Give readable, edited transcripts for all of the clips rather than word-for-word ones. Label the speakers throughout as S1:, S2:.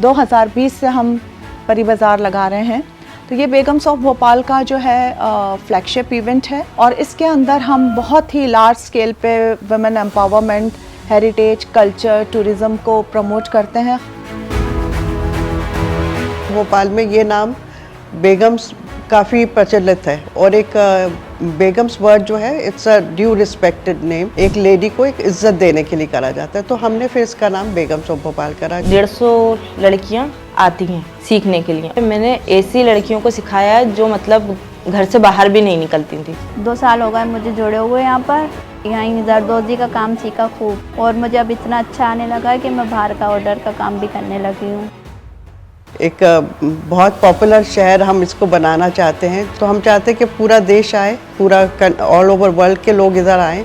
S1: 2020 से हम परी बाज़ार लगा रहे हैं। तो ये बेगम्स ऑफ भोपाल का जो है फ्लैगशिप इवेंट है और इसके अंदर हम बहुत ही लार्ज स्केल पे women empowerment, heritage, culture, tourism को प्रमोट करते हैं।
S2: भोपाल में ये नाम बेगम्स काफ़ी प्रचलित है और एक बेगम्स वर्ड जो है it's a due respected name. एक लेडी को एक इज्जत देने के लिए करा जाता है, तो हमने फिर इसका नाम बेगम्स ऑफ भोपाल करा।
S3: 150 लड़कियां आती हैं सीखने के लिए। मैंने ऐसी लड़कियों को सिखाया है जो मतलब घर से बाहर भी नहीं निकलती थी।
S4: 2 साल हो गए मुझे जुड़े हुए यहाँ पर। यहाँ जरदोजी का काम सीखा खूब और मुझे अब इतना अच्छा आने लगा कि मैं बाहर का ऑर्डर का काम भी करने लगी हूँ।
S2: एक बहुत पॉपुलर शहर हम इसको बनाना चाहते हैं, तो हम चाहते हैं कि पूरा देश आए, पूरा ऑल ओवर वर्ल्ड के लोग इधर आएँ।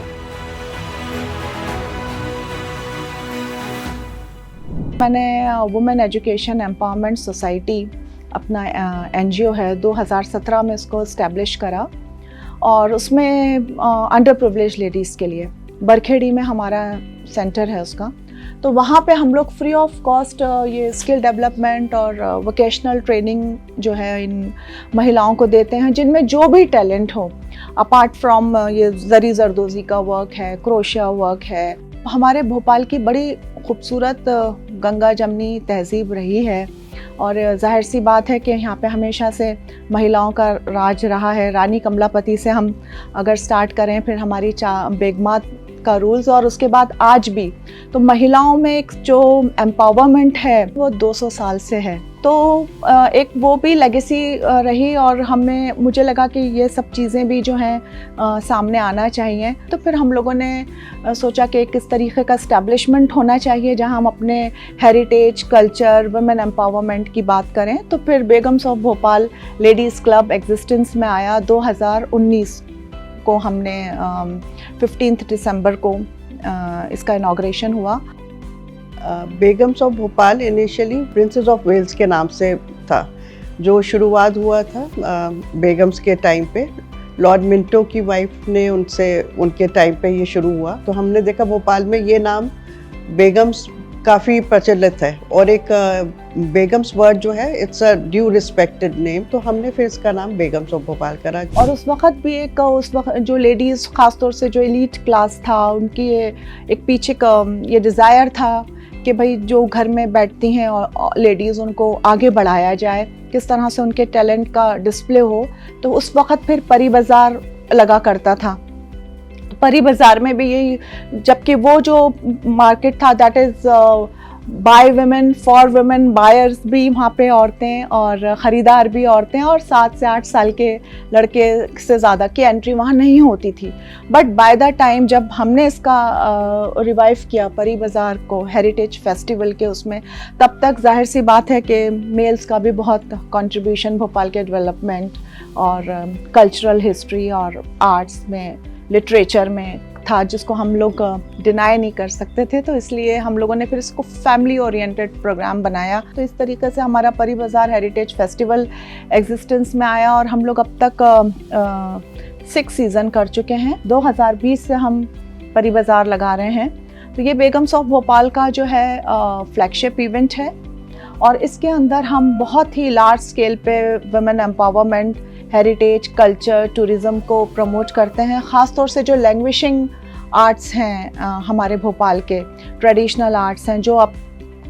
S1: मैंने वुमेन एजुकेशन एम्पावरमेंट सोसाइटी अपना NGO है, 2017 में इसको इस्टेब्लिश करा और उसमें अंडर प्रिविलेज लेडीज़ के लिए बरखेड़ी में हमारा सेंटर है उसका। तो वहाँ पे हम लोग फ्री ऑफ कॉस्ट ये स्किल डेवलपमेंट और वोकेशनल ट्रेनिंग जो है इन महिलाओं को देते हैं, जिनमें जो भी टैलेंट हो। अपार्ट फ्रॉम ये जरी जरदोजी का वर्क है, क्रोशिया वर्क है। हमारे भोपाल की बड़ी खूबसूरत गंगा जमनी तहजीब रही है और जाहिर सी बात है कि यहाँ पे हमेशा से महिलाओं का राज रहा है। रानी कमलापति से हम अगर स्टार्ट करें, फिर हमारी बेगमात का रूल्स और उसके बाद आज भी तो महिलाओं में एक जो एम्पावरमेंट है वो 200 साल से है। तो एक वो भी लेगेसी रही और मुझे लगा कि ये सब चीज़ें भी जो हैं सामने आना चाहिए। तो फिर हम लोगों ने सोचा कि किस तरीके का एस्टेब्लिशमेंट होना चाहिए जहां हम अपने हेरिटेज, कल्चर, वुमेन एम्पावरमेंट की बात करें। तो फिर Begums of Bhopal ladies club existence में आया। 2019 को हमने 15 दिसंबर को इसका इनॉग्रेशन हुआ।
S2: Begums of Bhopal initially princess of Wales के नाम से था, जो शुरुआत हुआ था बेगम्स के टाइम पे। लॉर्ड मिंटो की वाइफ ने उनके टाइम पे ये शुरू हुआ। तो हमने देखा भोपाल में ये नाम बेगम्स काफ़ी प्रचलित है और एक बेगम्स वर्ड जो है it's a due respected name, तो हमने फिर इसका नाम बेगम्स ऑफ भोपाल करा।
S1: और उस वक्त भी उस वक्त जो लेडीज़, ख़ासतौर से जो एलीट क्लास था, उनकी एक पीछे का ये डिज़ायर था कि भाई जो घर में बैठती हैं और लेडीज़, उनको आगे बढ़ाया जाए, किस तरह से उनके टैलेंट का डिस्प्ले हो। तो उस वक्त फिर परी बाज़ार लगा करता था। परी बाज़ार में भी यही, जबकि वो जो मार्केट था that is by women for women, buyers भी वहाँ पे औरतें और ख़रीदार भी औरतें, और 7 से 8 साल के लड़के से ज़्यादा की एंट्री वहाँ नहीं होती थी। बट बाय द टाइम जब हमने इसका रिवाइव किया परी बाज़ार को हेरिटेज फेस्टिवल के उसमें, तब तक जाहिर सी बात है कि मेल्स का भी बहुत कंट्रीब्यूशन भोपाल के डेवलपमेंट और कल्चरल हिस्ट्री और आर्ट्स में, लिटरेचर में था, जिसको हम लोग डिनाई नहीं कर सकते थे। तो इसलिए हम लोगों ने फिर इसको फैमिली ओरिएंटेड प्रोग्राम बनाया। तो इस तरीके से हमारा परी बाज़ार हेरिटेज फेस्टिवल एग्जिस्टेंस में आया और हम लोग अब तक 6 सीज़न कर चुके हैं। 2020 से हम परी बाज़ार लगा रहे हैं। तो ये बेगम्स ऑफ भोपाल का जो है फ्लैगशिप इवेंट है और इसके अंदर हम बहुत ही लार्ज स्केल पे women empowerment, heritage, culture, tourism को प्रमोट करते हैं। ख़ास तौर से जो लैंग्वेजिंग आर्ट्स हैं हमारे भोपाल के, ट्रेडिशनल आर्ट्स हैं, जो अब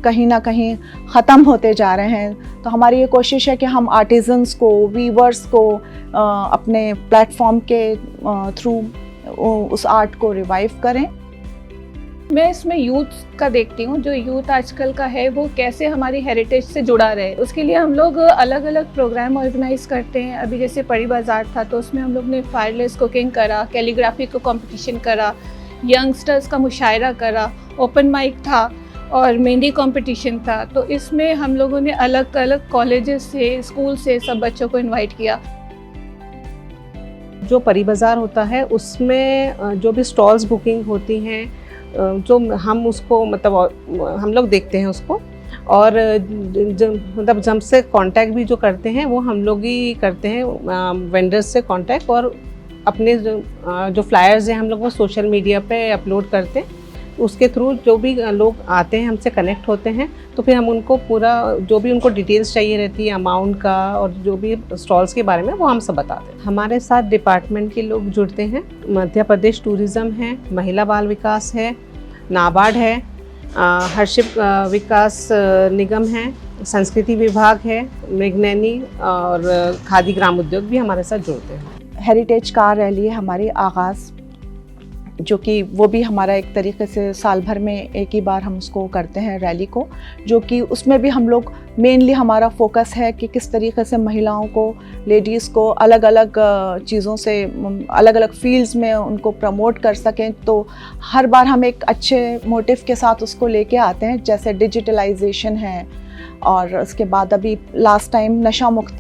S1: कहीं ना कहीं ख़त्म होते जा रहे हैं। तो हमारी ये कोशिश है कि हम आर्टिजन्स को, वीवर्स को अपने प्लेटफॉर्म के थ्रू उस आर्ट को रिवाइव करें।
S5: मैं इसमें यूथ का देखती हूँ, जो यूथ आजकल का है वो कैसे हमारी हेरिटेज से जुड़ा रहे। उसके लिए हम लोग अलग अलग प्रोग्राम ऑर्गेनाइज करते हैं। अभी जैसे परी बाज़ार था तो उसमें हम लोग ने फायरलेस कुकिंग करा, कैलीग्राफी का कंपटीशन करा, यंगस्टर्स का मुशायरा करा, ओपन माइक था और मेहंदी कंपटीशन था। तो इसमें हम लोगों ने अलग अलग कॉलेजेस से, स्कूल से सब बच्चों को इन्वाइट किया।
S6: जो परी बाज़ार होता है उसमें जो भी स्टॉल्स बुकिंग होती हैं, जो हम उसको मतलब हम लोग देखते हैं उसको, और मतलब जब से कांटेक्ट भी जो करते हैं वो हम लोग ही करते हैं, वेंडर्स से कांटेक्ट, और अपने जो फ्लायर्स हैं हम लोग वो सोशल मीडिया पे अपलोड करते हैं उसके थ्रू जो भी लोग आते हैं हमसे कनेक्ट होते हैं, तो फिर हम उनको पूरा जो भी उनको डिटेल्स चाहिए रहती है अमाउंट का और जो भी स्टॉल्स के बारे में वो हम सब बताते हैं। हमारे साथ डिपार्टमेंट के लोग जुड़ते हैं, मध्य प्रदेश टूरिज़्म है, महिला बाल विकास है, नाबार्ड है, हर्षिप विकास निगम है, संस्कृति विभाग है, मृगनैनी और खादी ग्राम उद्योग भी हमारे साथ जुड़ते हैं।
S1: हेरिटेज कार रैली है हमारी आगाज़, जो कि वो भी हमारा एक तरीके से साल भर में एक ही बार हम उसको करते हैं रैली को, जो कि उसमें भी हम लोग मेनली हमारा फोकस है कि किस तरीके से महिलाओं को, लेडीज़ को अलग अलग चीज़ों से, अलग अलग फील्ड्स में उनको प्रमोट कर सकें। तो हर बार हम एक अच्छे मोटिव के साथ उसको लेके आते हैं, जैसे डिजिटलाइजेशन है, और उसके बाद अभी लास्ट टाइम नशा मुक्त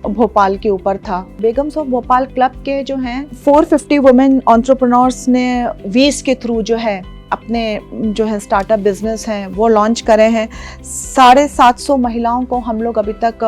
S1: भोपाल के ऊपर था। बेगम्स ऑफ भोपाल क्लब के जो हैं 450 वुमेन एंटरप्रेन्योर्स ने वीस के थ्रू जो है अपने जो है स्टार्टअप बिजनेस हैं वो लॉन्च करे हैं। 750 महिलाओं को हम लोग अभी तक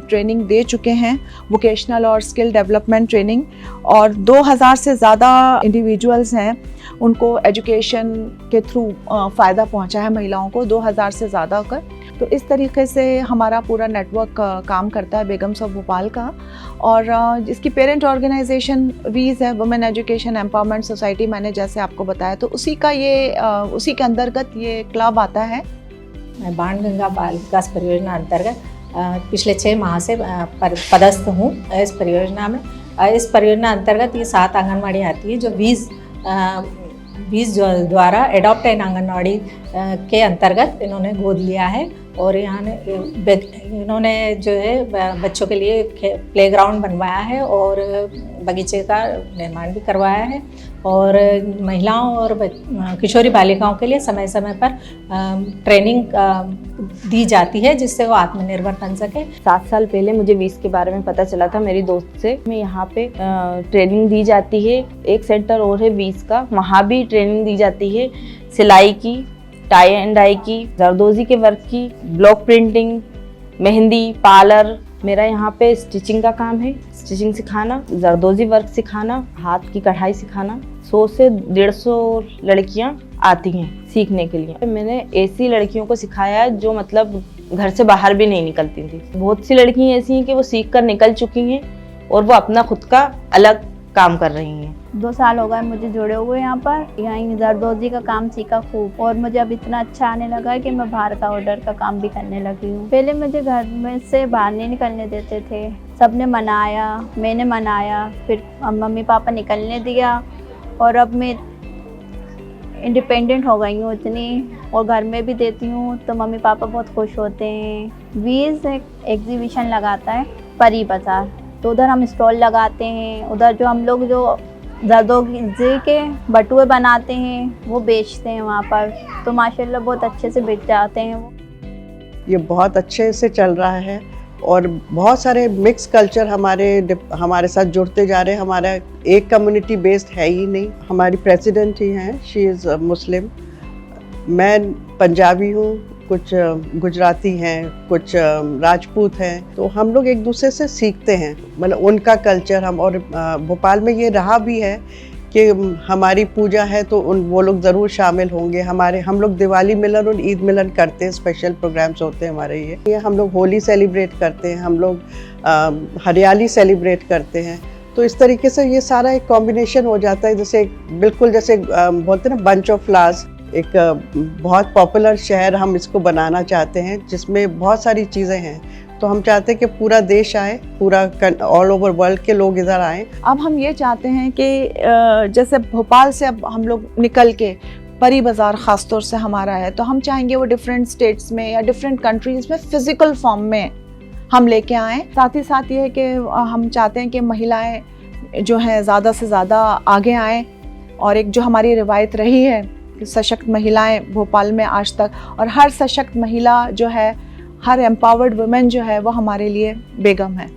S1: ट्रेनिंग दे चुके हैं, वोकेशनल और स्किल डेवलपमेंट ट्रेनिंग, और 2000 से ज़्यादा इंडिविजुअल्स हैं उनको एजुकेशन के थ्रू फ़ायदा पहुंचा है महिलाओं को, 2000 से ज़्यादा का। तो इस तरीके से हमारा पूरा नेटवर्क काम करता है बेगम्स ऑफ भोपाल का। और इसकी पेरेंट ऑर्गेनाइजेशन वीज़ है, वुमेन एजुकेशन एम्पावरमेंट सोसाइटी, मैंने जैसे आपको बताया, तो उसी का उसी के अंतर्गत ये क्लब आता है।
S7: मैं बाणगंगा बाल विकास परियोजना अंतर्गत पिछले 6 माह से पदस्थ हूँ इस परियोजना में। इस परियोजना अंतर्गत ये 7 आंगनवाड़ी आती है जो 20 द्वारा एडॉप्ट एन आंगनवाड़ी के अंतर्गत इन्होंने गोद लिया है। और यहाँ इन्होंने जो है बच्चों के लिए प्लेग्राउंड बनवाया है और बगीचे का निर्माण भी करवाया है, और महिलाओं और किशोरी बालिकाओं के लिए समय समय पर ट्रेनिंग दी जाती है जिससे वो आत्मनिर्भर बन सके।
S3: 7 साल पहले मुझे वीस के बारे में पता चला था मेरी दोस्त से। मैं यहाँ पे ट्रेनिंग दी जाती है, एक सेंटर और है वीस का, वहाँ भी ट्रेनिंग दी जाती है सिलाई की, टाई एंड डाई की, जरदोजी के वर्क की, ब्लॉक प्रिंटिंग, मेहंदी, पार्लर। मेरा यहाँ पे स्टिचिंग का काम है, स्टिचिंग सिखाना, जरदोजी वर्क सिखाना, हाथ की कढ़ाई सिखाना। 100 से 150 लड़कियाँ आती हैं सीखने के लिए। मैंने ऐसी लड़कियों को सिखाया है जो मतलब घर से बाहर भी नहीं निकलती थी। बहुत सी लड़कियाँ ऐसी हैं कि वो सीख कर निकल चुकी हैं और वो अपना खुद का अलग काम कर रही हैं।
S4: 2 साल हो गए मुझे जुड़े हुए यहाँ पर। यहाँ जरदोजी का काम सीखा खूब, और मुझे अब इतना अच्छा आने लगा है कि मैं बाहर का ऑर्डर का काम भी करने लगी हूँ। पहले मुझे घर में से बाहर नहीं निकलने देते थे, सबने मनाया, मैंने मनाया, फिर मम्मी पापा निकलने दिया, और अब मैं इंडिपेंडेंट हो गई हूँ इतनी, और घर में भी देती हूँ तो मम्मी पापा बहुत खुश होते हैं। वीज़ एक एग्जीबिशन लगाता है परी बाज़ार, तो उधर हम स्टॉल लगाते हैं। उधर जो हम लोग जो जरदोजी के बटुए बनाते हैं वो बेचते हैं वहाँ पर, तो माशाल्लाह बहुत अच्छे से बिक जाते हैं वो।
S2: ये बहुत अच्छे से चल रहा है, और बहुत सारे मिक्स कल्चर हमारे साथ जुड़ते जा रहे हैं। हमारा एक कम्युनिटी बेस्ड है ही नहीं। हमारी प्रेसिडेंट ही हैं, शी इज़ मुस्लिम, मैं पंजाबी हूँ, कुछ गुजराती हैं, कुछ राजपूत हैं, तो हम लोग एक दूसरे से सीखते हैं, मतलब उनका कल्चर हम। और भोपाल में ये रहा भी है कि हमारी पूजा है तो वो लोग ज़रूर शामिल होंगे। हम लोग दिवाली मिलन और ईद मिलन करते हैं, स्पेशल प्रोग्राम्स होते हैं हमारे ये हम लोग होली सेलिब्रेट करते हैं, हम लोग हरियाली सेलिब्रेट करते हैं। तो इस तरीके से ये सारा एक कॉम्बिनेशन हो जाता है, जैसे बिल्कुल जैसे बोलते हैं ना बंच ऑफ फ्लावर्स। एक बहुत पॉपुलर शहर हम इसको बनाना चाहते हैं जिसमें बहुत सारी चीज़ें हैं। तो हम चाहते हैं कि पूरा देश आए, पूरा ऑल ओवर वर्ल्ड के लोग इधर आएँ।
S1: अब हम ये चाहते हैं कि जैसे भोपाल से अब हम लोग निकल के परी बाज़ार ख़ास तौर से हमारा है, तो हम चाहेंगे वो डिफरेंट स्टेट्स में या डिफरेंट कंट्रीज़ में फ़िज़िकल फॉर्म में हम लेके आएँ। साथ ही साथ ये है कि हम चाहते हैं कि महिलाएं जो हैं ज़्यादा से ज़्यादा आगे आएँ, और एक जो हमारी रिवायत रही है सशक्त महिलाएं भोपाल में आज तक, और हर सशक्त महिला जो है, हर एम्पावर्ड वुमेन जो है वो हमारे लिए बेगम है।